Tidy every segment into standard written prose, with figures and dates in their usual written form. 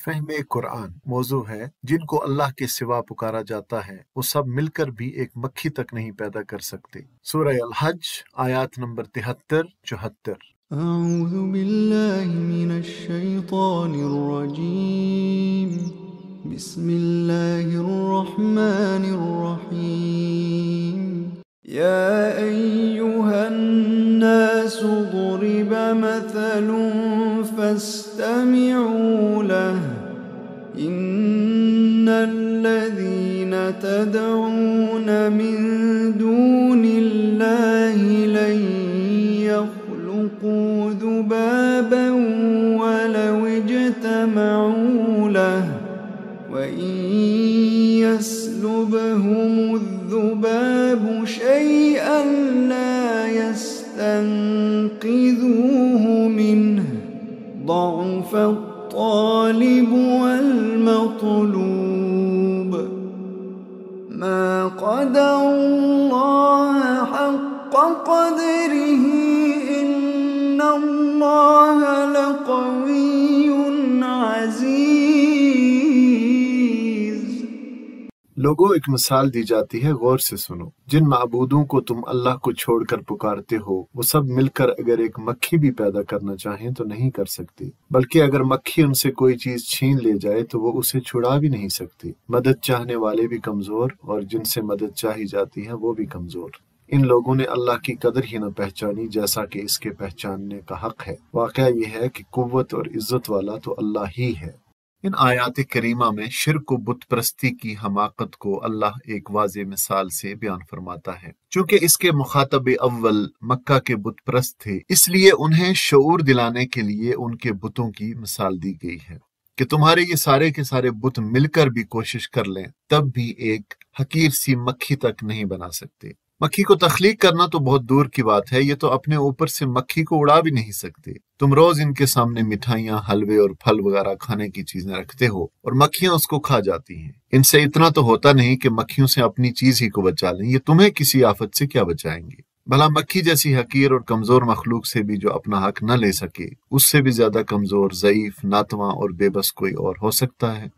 फहम कुरान मौजू है जिनको अल्लाह के सिवा पुकारा जाता है वो सब मिलकर भी एक मक्खी तक नहीं पैदा कर सकते। सूरह अल हज आयत नंबर 73-74। أعوذ بالله من الشيطان الرجيم بسم الله الرحمن الرحيم يا أيها الناس ضرب مثل فاستمعوا له إن الذين تدعون من دون الله لن يخلقوا ذبابا ولو اجتمعوا له وإن يسلبهم الذباب شيئا لا يستنقذوه منه ضعف الطالب والمطلوب ما قدر الله حق قدره إن الله لقوي عزيز۔ लोगों, एक मिसाल दी जाती है, गौर से सुनो। जिन माबूदों को तुम अल्लाह को छोड़कर पुकारते हो वो सब मिलकर अगर एक मक्खी भी पैदा करना चाहें तो नहीं कर सकती, बल्कि अगर मक्खी उनसे कोई चीज छीन ले जाए तो वो उसे छुड़ा भी नहीं सकती। मदद चाहने वाले भी कमजोर और जिनसे मदद चाही जाती है वो भी कमजोर। इन लोगों ने अल्लाह की कदर ही न पहचानी जैसा कि इसके पहचानने का हक है। वाक़या ये है कि कुव्वत और इज्जत वाला तो अल्लाह ही है। इन आयात करीमा में शिर्क व बुत परस्ती की हमाकत को अल्लाह एक वाज़े मिसाल से बयान फरमाता है। चूंकि इसके मुखातब अव्वल मक्का के बुत परस्त थे, इसलिए उन्हें शऊर दिलाने के लिए उनके बुतों की मिसाल दी गई है कि तुम्हारे ये सारे के सारे बुत मिलकर भी कोशिश कर लें तब भी एक हकीर सी मक्खी तक नहीं बना सकते। मक्खी को तख्लीक करना तो बहुत दूर की बात है, ये तो अपने ऊपर से मक्खी को उड़ा भी नहीं सकते। तुम रोज इनके सामने मिठाइयाँ, हलवे और फल वगैरह खाने की चीजें रखते हो और मक्खियां उसको खा जाती हैं। इनसे इतना तो होता नहीं कि मक्खियों से अपनी चीज ही को बचा लें, ये तुम्हें किसी आफत से क्या बचाएंगे। भला मक्खी जैसी हकीर और कमजोर मखलूक से भी जो अपना हक न ले सके, उससे भी ज्यादा कमजोर, ज़ईफ, नातवा और बेबस कोई और हो सकता है।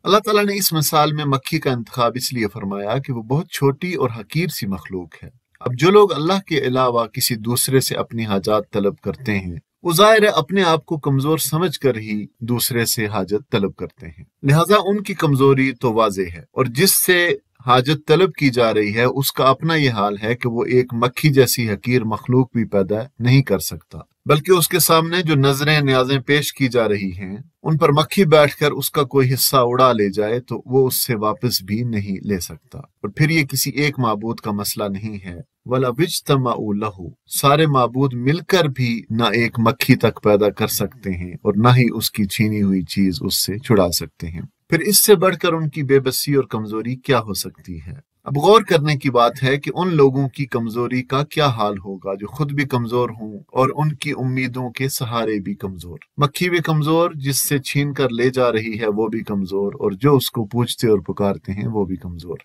अल्लाह ताला ने इस मिसाल में मक्खी का इंतखाब इसलिए फरमाया कि वो बहुत छोटी और हकीर सी मखलूक है। अब जो लोग अल्लाह के अलावा किसी दूसरे से अपनी हाजात तलब करते हैं वो ज़ाहिर है अपने आप को कमजोर समझ कर ही दूसरे से हाजत तलब करते हैं, लिहाजा उनकी कमजोरी तो वाज़े है और जिससे हाजत तलब की जा रही है उसका अपना ये हाल है कि वो एक मक्खी जैसी हकीर मखलूक भी पैदा नहीं कर सकता, बल्कि उसके सामने जो नजरें न्याज़ें पेश की जा रही हैं उन पर मक्खी बैठकर उसका कोई हिस्सा उड़ा ले जाए तो वो उससे वापस भी नहीं ले सकता। और फिर ये किसी एक माबूद का मसला नहीं है, वला विज्तमाउ लहू, सारे माबूद मिलकर भी ना एक मक्खी तक पैदा कर सकते हैं और ना ही उसकी छीनी हुई चीज उससे छुड़ा सकते हैं। फिर इससे बढ़कर उनकी बेबसी और कमजोरी क्या हो सकती है। अब गौर करने की बात है कि उन लोगों की कमजोरी का क्या हाल होगा जो खुद भी कमजोर हों और उनकी उम्मीदों के सहारे भी कमजोर। मक्खी भी कमजोर, जिससे छीन कर ले जा रही है वो भी कमजोर, और जो उसको पूछते और पुकारते हैं वो भी कमजोर।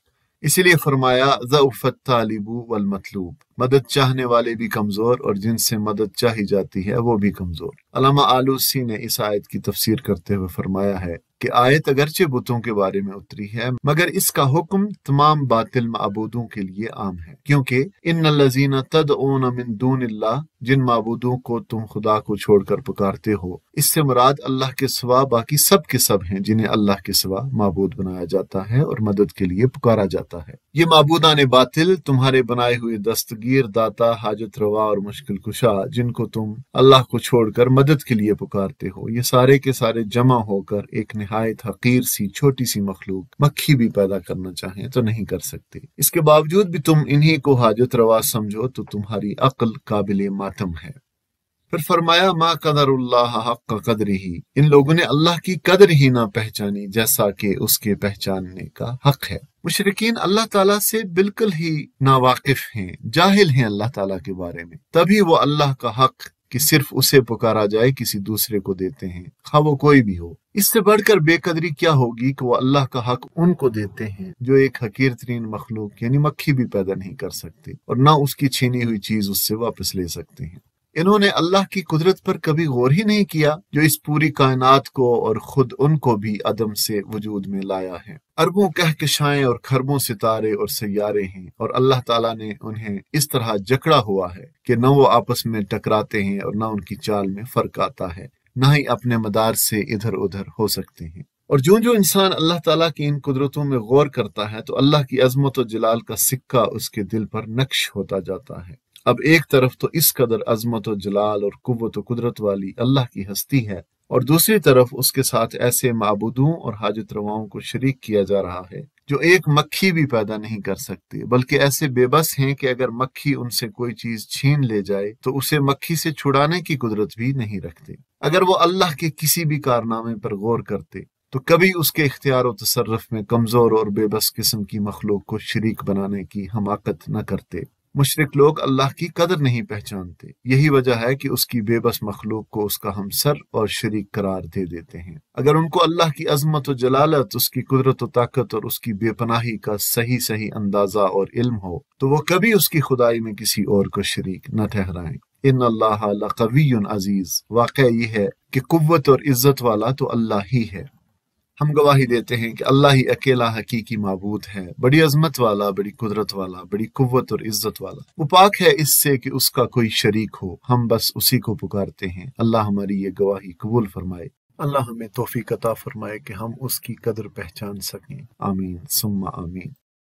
इसीलिए फरमाया ज़उफ़त तालिबु वल मतलूब, मदद चाहने वाले भी कमजोर और जिनसे मदद चाही जाती है वो भी कमजोर। अल्लामा आलूसी ने इस आयत की तफसीर करते हुए फरमाया है कि आयत अगरचे बुतों के बारे में उतरी है मगर इसका हुक्म तमाम बातिल माबूदों के लिए आम है, क्योंकि इन्नल्लज़ीना तदऊन मिन दूनिल्लाह, जिन माबूदों को तुम खुदा को छोड़कर पुकारते हो, इससे मुराद अल्लाह के सिवा बाकी सब के सब हैं जिन्हें अल्लाह के सिवा माबूद बनाया जाता है और मदद के लिए पुकारा जाता है। ये माबूदान बातिल तुम्हारे बनाए हुए दस्तगीर, दाता, हाजत रवा और मुश्किल कुशा, जिनको तुम अल्लाह को छोड़कर मदद के लिए पुकारते हो, ये सारे के सारे जमा होकर एक निहायत हकीर सी छोटी सी मखलूक मक्खी भी पैदा करना चाहें तो नहीं कर सकते। इसके बावजूद भी तुम इन्हीं को हाजत रवा समझो तो तुम्हारी अक्ल काबिल मातम है। फिर फरमाया मा कदरुल्लाह हक़्क़ क़द्रिही, इन लोगों ने अल्लाह की कदर ही ना पहचानी जैसा कि उसके पहचानने का हक है। मुशरिकीन अल्लाह ताला से बिल्कुल ही नावाकिफ हैं, जाहिल हैं अल्लाह ताला के बारे में, तभी वो अल्लाह का हक कि सिर्फ उसे पुकारा जाए किसी दूसरे को देते हैं, खा वो कोई भी हो। इससे बढ़कर बेकदरी क्या होगी कि वो अल्लाह का हक उनको देते हैं जो एक हकीर तरीन मखलूक यानी मक्खी भी पैदा नहीं कर सकते और ना उसकी छीनी हुई चीज उससे वापस ले सकते हैं। इन्होंने अल्लाह की कुदरत पर कभी गौर ही नहीं किया जो इस पूरी कायनात को और खुद उनको भी अदम से वजूद में लाया है। अरबों कहकशाएं और खरबों सितारे और सैयारे हैं और अल्लाह ताला ने उन्हें इस तरह जकड़ा हुआ है कि न वो आपस में टकराते हैं और न उनकी चाल में फर्क आता है, न ही अपने मदार से इधर उधर हो सकते हैं। और जो जो इंसान अल्लाह ताला की इन कुदरतों में गौर करता है तो अल्लाह की अजमत और जलाल का सिक्का उसके दिल पर नक्श होता जाता है। अब एक तरफ तो इस कदर अजमत और जलाल और कुव्वत और कुदरत वाली अल्लाह की हस्ती है और दूसरी तरफ उसके साथ ऐसे माबूदों और हाजत रवाओं को शरीक किया जा रहा है जो एक मक्खी भी पैदा नहीं कर सकते, बल्कि ऐसे बेबस हैं कि अगर मक्खी उनसे कोई चीज छीन ले जाए तो उसे मक्खी से छुड़ाने की कुदरत भी नहीं रखते। अगर वो अल्लाह के किसी भी कारनामे पर गौर करते तो कभी उसके इख्तियार और तसर्रुफ में कमजोर और बेबस किस्म की मखलूक को शरीक बनाने की हमाकत न करते। मुशरिक लोग अल्लाह की कदर नहीं पहचानते, यही वजह है कि उसकी बेबस मखलूक को उसका हमसर और शरीक करार दे देते हैं। अगर उनको अल्लाह की अजमत और जलालत, उसकी कुदरत और ताकत और उसकी बेपनाही का सही सही अंदाजा और इल्म हो तो वो कभी उसकी खुदाई में किसी और को शरीक न ठहराएं। इन्न अल्लाह लक़वियुन अजीज, वाक़या ये है कि कुव्वत और इज्जत वाला तो अल्लाह ही है। हम गवाही देते हैं कि अल्लाह ही अकेला हकीकी माबूद है, बड़ी अजमत वाला, बड़ी कुदरत वाला, बड़ी कुव्वत और इज्जत वाला। वो पाक है इससे कि उसका कोई शरीक हो, हम बस उसी को पुकारते हैं। अल्लाह हमारी ये गवाही कबूल फरमाए। अल्लाह हमें तौफीक अता फरमाए कि हम उसकी कदर पहचान सकें। आमीन सुम्मा आमीन।